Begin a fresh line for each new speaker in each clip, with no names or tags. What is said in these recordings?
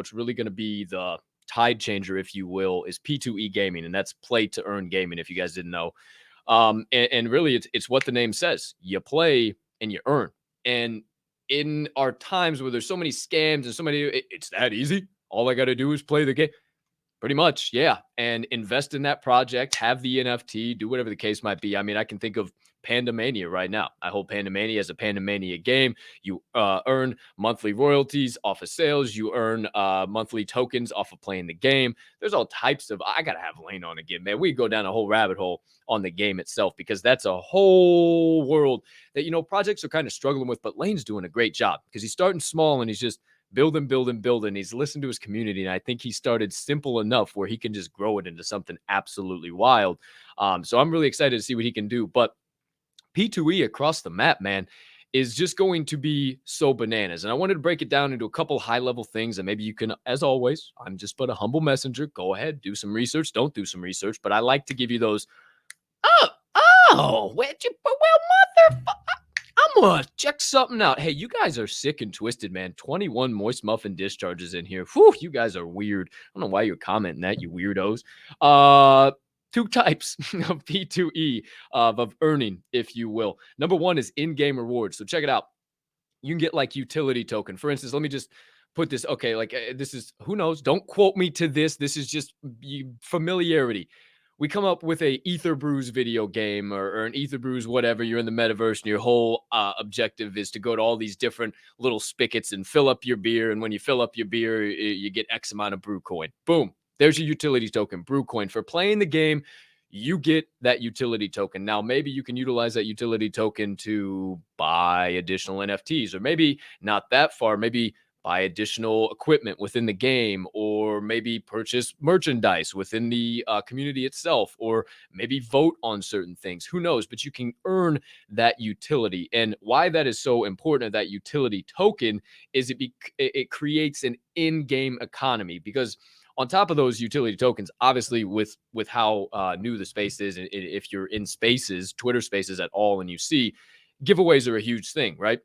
what's really going to be the tide changer, if you will, is P2E gaming, and that's play to earn gaming. If you guys didn't know, and really, it's what the name says: you play and you earn. And in our times where there's so many scams and so many, it's that easy. All I got to do is play the game. Pretty much, yeah. And invest in that project, have the NFT, do whatever the case might be. I mean, I can think of Pandamania right now. I hold Pandamania as a Pandamania game. You earn monthly royalties off of sales. You earn monthly tokens off of playing the game. There's all types of, I got to have Lane on again, man. We go down a whole rabbit hole on the game itself because that's a whole world that, projects are kind of struggling with, but Lane's doing a great job because he's starting small and he's just building. He's listened to his community, and I think he started simple enough where he can just grow it into something absolutely wild. So I'm really excited to see what he can do. But P2E across the map, man, is just going to be so bananas. And I wanted to break it down into a couple high-level things, and maybe you can, as always, I'm just but a humble messenger. Go ahead, do some research. Don't do some research, but I like to give you those. Where'd you? Well, motherfucker. I'm gonna check something out. Hey, you guys are sick and twisted, man. 21 moist muffin discharges in here. Whew, you guys are weird. I don't know why you're commenting that, you weirdos. Two types of P2E of earning, if you will. Number one is in-game rewards. So check it out. You can get like utility token. For instance, let me just put this. Okay, like this is, who knows? Don't quote me to this. This is just familiarity. We come up with a Ether Brews video game or an Ether Brews, whatever. You're in the metaverse and your whole objective is to go to all these different little spigots and fill up your beer. And when you fill up your beer, you get X amount of brew coin. Boom. There's your utility token, brew coin. For playing the game, you get that utility token. Now, maybe you can utilize that utility token to buy additional NFTs, or maybe not that far. Maybe buy additional equipment within the game, or maybe purchase merchandise within the community itself, or maybe vote on certain things. Who knows? But you can earn that utility. And why that is so important, that utility token, is it creates an in-game economy. Because on top of those utility tokens, obviously with how new the space is, and if you're in spaces, Twitter spaces at all, and you see giveaways are a huge thing, right?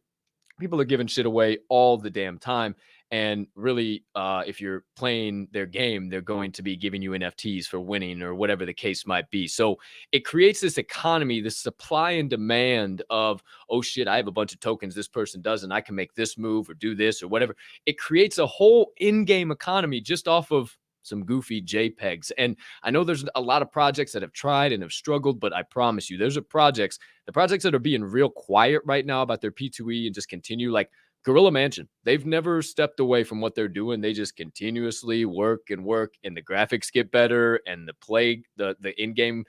People are giving shit away all the damn time. And really, if you're playing their game, they're going to be giving you NFTs for winning or whatever the case might be. So it creates this economy, this supply and demand of, oh shit, I have a bunch of tokens. This person doesn't. I can make this move or do this or whatever. It creates a whole in-game economy just off of some goofy JPEGs. And I know there's a lot of projects that have tried and have struggled, but I promise you, the projects that are being real quiet right now about their P2E and just continue, like Gorilla Mansion. They've never stepped away from what they're doing. They just continuously work, and the graphics get better, and the in-game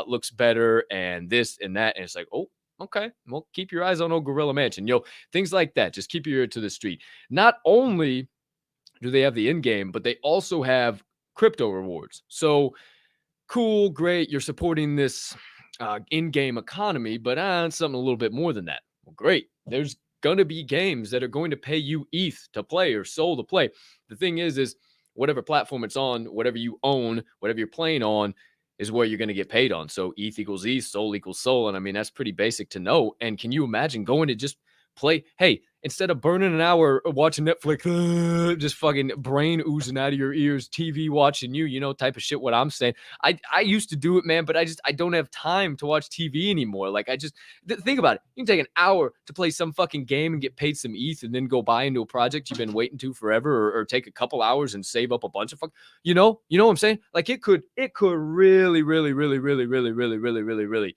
looks better, and this and that. And it's like, oh, okay, well, keep your eyes on old Gorilla Mansion. Things like that. Just keep your ear to the street. Not only do they have the in-game, but they also have crypto rewards. So cool, great, you're supporting this in-game economy, but something a little bit more than that. Well, great. There's going to be games that are going to pay you ETH to play or SOL to play. The thing is whatever platform it's on, whatever you own, whatever you're playing on, is where you're going to get paid on. So ETH equals ETH, SOL equals SOL. And I mean, that's pretty basic to know. And can you imagine going to just play? Hey, instead of burning an hour watching Netflix, just fucking brain oozing out of your ears, TV watching you, type of shit, what I'm saying. I used to do it, man, but I don't have time to watch TV anymore. Like, think about it. You can take an hour to play some fucking game and get paid some ETH and then go buy into a project you've been waiting to forever, or take a couple hours and save up a bunch of you know what I'm saying? Like, it could really, really, really, really, really, really, really, really, really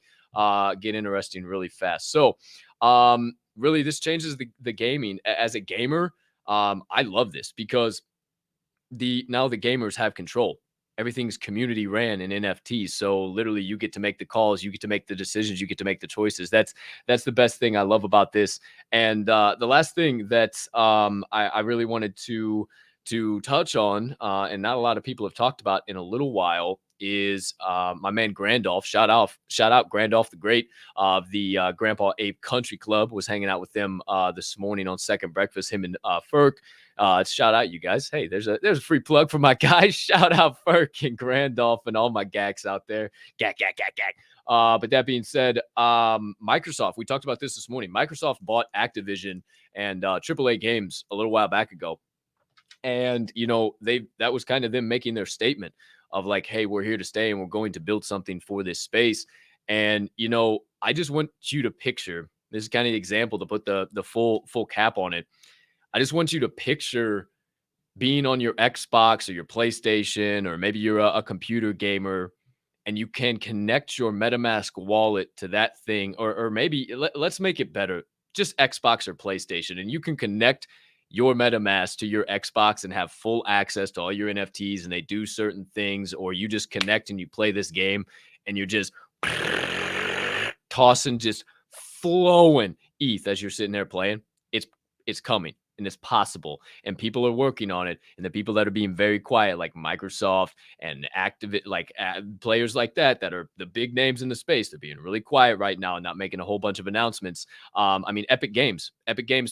get interesting really fast. So, really, this changes the gaming. As a gamer, I love this because now the gamers have control. Everything's community ran in NFTs. So literally, you get to make the calls, you get to make the decisions, you get to make the choices. That's the best thing I love about this. And the last thing that I really wanted to touch on, and not a lot of people have talked about in a little while, is my man Grandolph. Shout out Grandolph the Great of the Grandpa Ape Country Club. Was hanging out with them this morning on Second Breakfast, him and Ferk. Shout out, you guys. Hey, there's a free plug for my guys. Shout out Ferk and Grandolph and all my gags out there. Gag. But that being said, Microsoft, we talked about this morning. Microsoft bought Activision and AAA Games a little while back ago. And, they that was kind of them making their statement of like, hey, we're here to stay and we're going to build something for this space. And, I just want you to picture this is kind of the example to put the full cap on it. I just want you to picture being on your Xbox or your PlayStation, or maybe you're a computer gamer and you can connect your MetaMask wallet to that thing, or maybe let's make it better, just Xbox or PlayStation, and you can connect your MetaMask to your Xbox and have full access to all your NFTs, and they do certain things, or you just connect and you play this game and you're just tossing, just flowing ETH as you're sitting there playing. It's coming and it's possible, and people are working on it. And the people that are being very quiet, like Microsoft and Activate, like players like that are the big names in the space, they're being really quiet right now and not making a whole bunch of announcements. I mean, Epic Games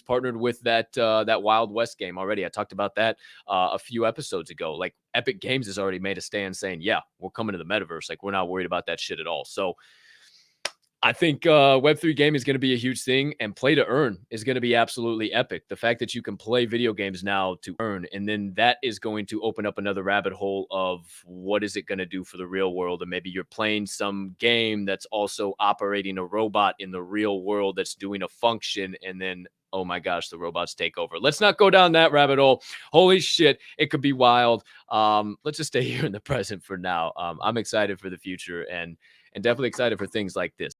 partnered with that Wild West game already. I talked about that a few episodes ago. Like, Epic Games has already made a stand saying, yeah, we're coming to the metaverse. Like, we're not worried about that shit at all. So I think Web3 game is going to be a huge thing, and play to earn is going to be absolutely epic. The fact that you can play video games now to earn, and then that is going to open up another rabbit hole of what is it going to do for the real world. And maybe you're playing some game that's also operating a robot in the real world that's doing a function, and then, oh my gosh, the robots take over. Let's not go down that rabbit hole. Holy shit, it could be wild. Let's just stay here in the present for now. I'm excited for the future, and definitely excited for things like this.